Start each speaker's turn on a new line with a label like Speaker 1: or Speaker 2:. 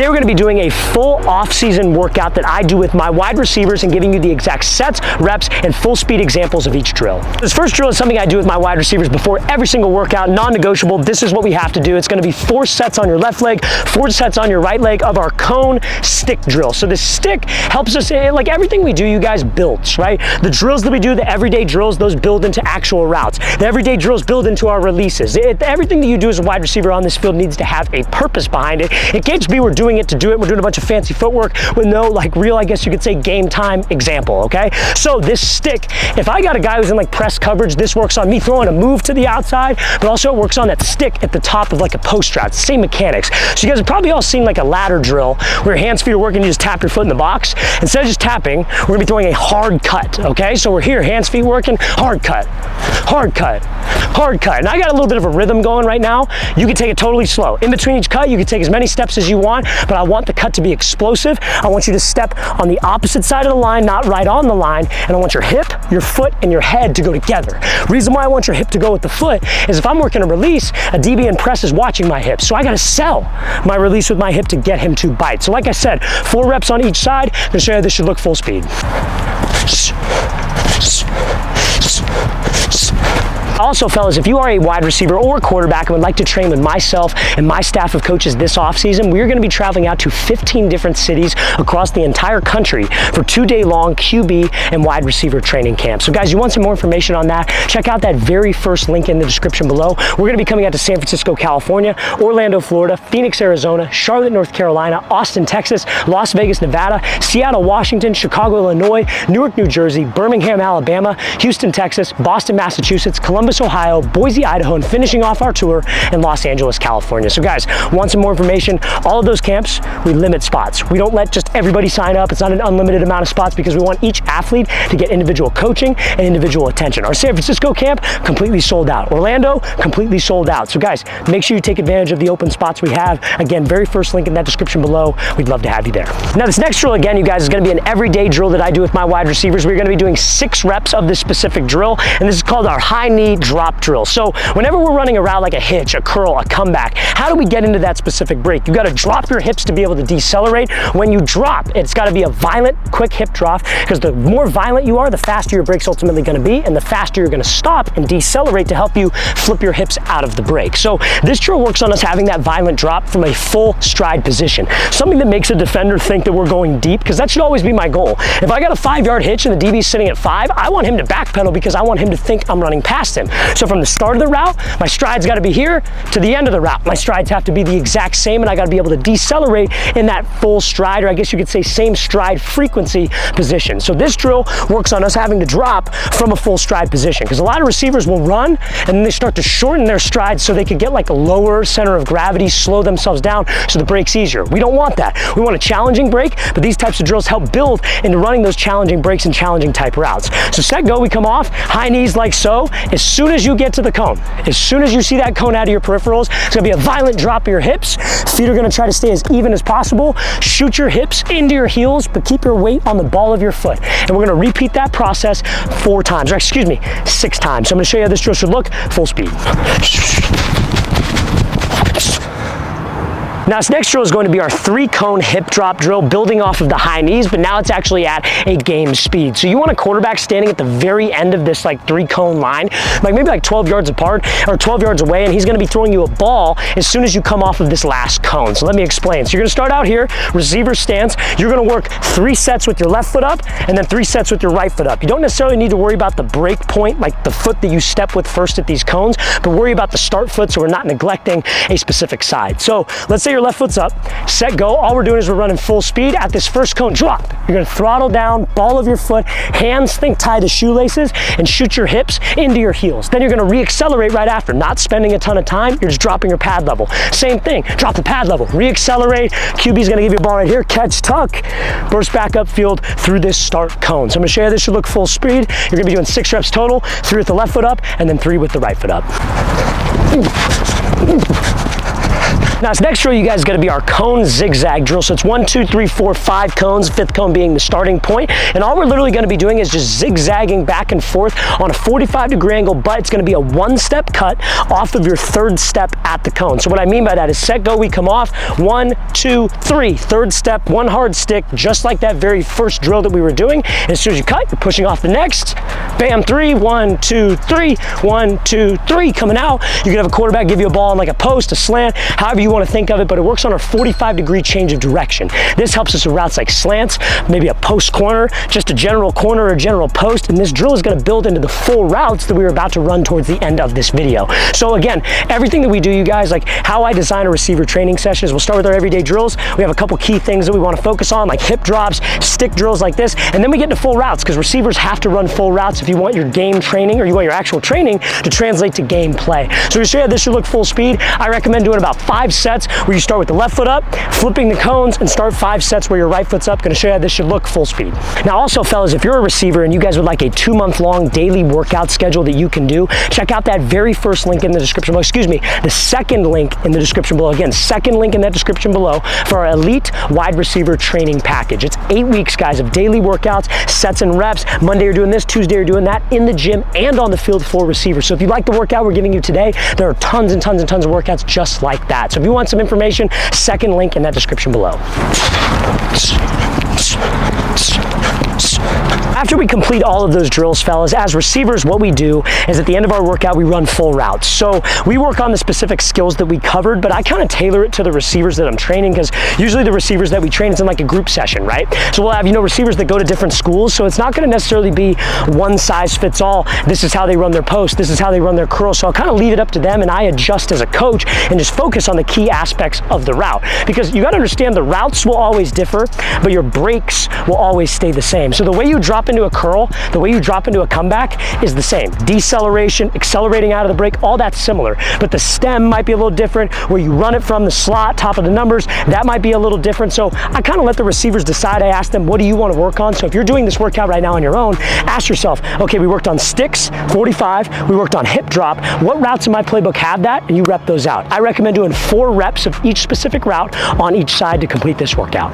Speaker 1: Today we're going to be doing a full off-season workout that I do with my wide receivers and giving you the exact sets, reps, and full speed examples of each drill. This first drill is something I do with my wide receivers before every single workout, non-negotiable. This is what we have to do. It's going to be 4 sets on your left leg, 4 sets on your right leg of our cone stick drill. So this stick helps us, like everything we do, you guys, builds, right? The drills that we do, the everyday drills, those build into actual routes. The everyday drills build into our releases. Everything that you do as a wide receiver on this field needs to have a purpose behind it. It can't just be we're doing it to do it. We're doing a bunch of fancy footwork with no like real, I guess you could say, game time example, okay? So this stick, if I got a guy who's in like press coverage, this works on me throwing a move to the outside, but also it works on that stick at the top of like a post route. Same mechanics. So you guys have probably all seen like a ladder drill where your hands, feet are working, you just tap your foot in the box. Instead of just tapping, we're gonna be throwing a hard cut, okay? So we're here, hands, feet working, hard cut, hard cut, hard cut. And I got a little bit of a rhythm going right now. You can take it totally slow. In between each cut, you can take as many steps as you want, but I want the cut to be explosive. I want you to step on the opposite side of the line, not right on the line, and I want your hip, your foot, and your head to go together. Reason why I want your hip to go with the foot is if I'm working a release, a DB in press is watching my hip, so I gotta sell my release with my hip to get him to bite. So like I said, 4 reps on each side. I'm gonna show you how this should look full speed. Also, fellas, if you are a wide receiver or a quarterback and would like to train with myself and my staff of coaches this offseason, we're going to be traveling out to 15 different cities across the entire country for 2-day-long QB and wide receiver training camps. So guys, you want some more information on that? Check out that very first link in the description below. We're going to be coming out to San Francisco, California, Orlando, Florida, Phoenix, Arizona, Charlotte, North Carolina, Austin, Texas, Las Vegas, Nevada, Seattle, Washington, Chicago, Illinois, Newark, New Jersey, Birmingham, Alabama, Houston, Texas, Boston, Massachusetts, Columbus, Ohio, Boise, Idaho, and finishing off our tour in Los Angeles, California. So guys, want some more information? All of those camps, we limit spots. We don't let just everybody sign up. It's not an unlimited amount of spots because we want each athlete to get individual coaching and individual attention. Our San Francisco camp, completely sold out. Orlando, completely sold out. So guys, make sure you take advantage of the open spots we have. Again, very first link in that description below. We'd love to have you there. Now this next drill, again, you guys, is going to be an everyday drill that I do with my wide receivers. We're going to be doing 6 reps of this specific drill, and this is called our high knee drop drill. So whenever we're running a route like a hitch, a curl, a comeback, how do we get into that specific break? You got to drop your hips to be able to decelerate. When you drop, it's got to be a violent, quick hip drop, because the more violent you are, the faster your break's ultimately going to be, and the faster you're going to stop and decelerate to help you flip your hips out of the break. So this drill works on us having that violent drop from a full stride position. Something that makes a defender think that we're going deep, because that should always be my goal. If I got a 5-yard hitch and the DB's sitting at 5, I want him to backpedal because I want him to think I'm running past him. So from the start of the route, my stride's got to be here to the end of the route. My strides have to be the exact same, and I got to be able to decelerate in that full stride, or I guess you could say same stride frequency position. So this drill works on us having to drop from a full stride position, because a lot of receivers will run and then they start to shorten their strides so they could get like a lower center of gravity, slow themselves down so the break's easier. We don't want that. We want a challenging break, but these types of drills help build into running those challenging breaks and challenging type routes. So set, go, we come off, high knees like so. As soon as you get to the cone, as soon as you see that cone out of your peripherals, it's gonna be a violent drop of your hips. Feet are gonna try to stay as even as possible. Shoot your hips into your heels, but keep your weight on the ball of your foot. And we're gonna repeat that process 4 times, or excuse me, 6 times. So I'm gonna show you how this drill should look, full speed. Now this next drill is going to be our 3-cone hip drop drill, building off of the high knees, but now it's actually at a game speed. So you want a quarterback standing at the very end of this like 3-cone line, like maybe like 12 yards apart or 12 yards away, and he's gonna be throwing you a ball as soon as you come off of this last cone. So let me explain. So you're gonna start out here, receiver stance. You're gonna work 3 sets with your left foot up and then 3 sets with your right foot up. You don't necessarily need to worry about the break point, like the foot that you step with first at these cones, but worry about the start foot so we're not neglecting a specific side. So let's say your left foot's up, set, go. All we're doing is we're running full speed. At this first cone, drop. You're gonna throttle down, ball of your foot, hands, think tie the shoelaces, and shoot your hips into your heels. Then you're gonna re-accelerate right after, not spending a ton of time. You're just dropping your pad level. Same thing, drop the pad level, re-accelerate. QB's gonna give you a ball right here, catch, tuck, burst back upfield through this start cone. So I'm gonna show you this should look full speed. You're gonna be doing 6 reps total, 3 with the left foot up, and then 3 with the right foot up. Now, this next drill, you guys, is going to be our cone zigzag drill. So it's 1, 2, 3, 4, 5 cones, 5th cone being the starting point. And all we're literally going to be doing is just zigzagging back and forth on a 45-degree angle, but it's going to be a 1-step cut off of your 3rd step at the cone. So what I mean by that is set, go, we come off, 1, 2, 3, 3rd step, 1 hard stick, just like that very first drill that we were doing. And as soon as you cut, you're pushing off the next, bam, 3, 1, 2, 3, 1, 2, 3, coming out. You can have a quarterback give you a ball on like a post, a slant, however you want to think of it, but it works on a 45-degree change of direction. This helps us with routes like slants, maybe a post corner, just a general corner or general post, and this drill is going to build into the full routes that we were about to run towards the end of this video. So again, everything that we do, you guys, like how I design a receiver training session is we'll start with our everyday drills. We have a couple key things that we want to focus on, like hip drops, stick drills like this, and then we get into full routes, because receivers have to run full routes if you want your game training or you want your actual training to translate to game play. So to show you how this should look full speed, I recommend doing about 5 sets where you start with the left foot up, flipping the cones, and start 5 sets where your right foot's up. Going to show you how this should look full speed. Now also, fellas, if you're a receiver and you guys would like a 2-month-long daily workout schedule that you can do, check out that very first link in the description below. Excuse me, the second link in the description below. Again, second link in that description below for our elite wide receiver training package. It's 8 weeks, guys, of daily workouts, sets and reps. Monday you're doing this, Tuesday you're doing that, in the gym and on the field for receivers. So if you like the workout we're giving you today, there are tons and tons and tons of workouts just like that. So if you want some information, second link in that description below. After we complete all of those drills, fellas, as receivers, what we do is at the end of our workout, we run full routes. So we work on the specific skills that we covered, but I kind of tailor it to the receivers that I'm training, because usually the receivers that we train is in like a group session, right? So we'll have, receivers that go to different schools, so it's not going to necessarily be one size fits all. This is how they run their post, this is how they run their curl. So I'll kind of leave it up to them, and I adjust as a coach and just focus on the key aspects of the route, because you got to understand the routes will always differ, but your breaks will always stay the same. So the way you drop into a curl, the way you drop into a comeback is the same. Deceleration, accelerating out of the break, all that's similar. But the stem might be a little different. Where you run it from the slot, top of the numbers, that might be a little different. So I kind of let the receivers decide. I ask them, what do you want to work on? So if you're doing this workout right now on your own, ask yourself, okay, we worked on sticks, 45, we worked on hip drop. What routes in my playbook have that? And you rep those out. I recommend doing 4 reps of each specific route on each side to complete this workout.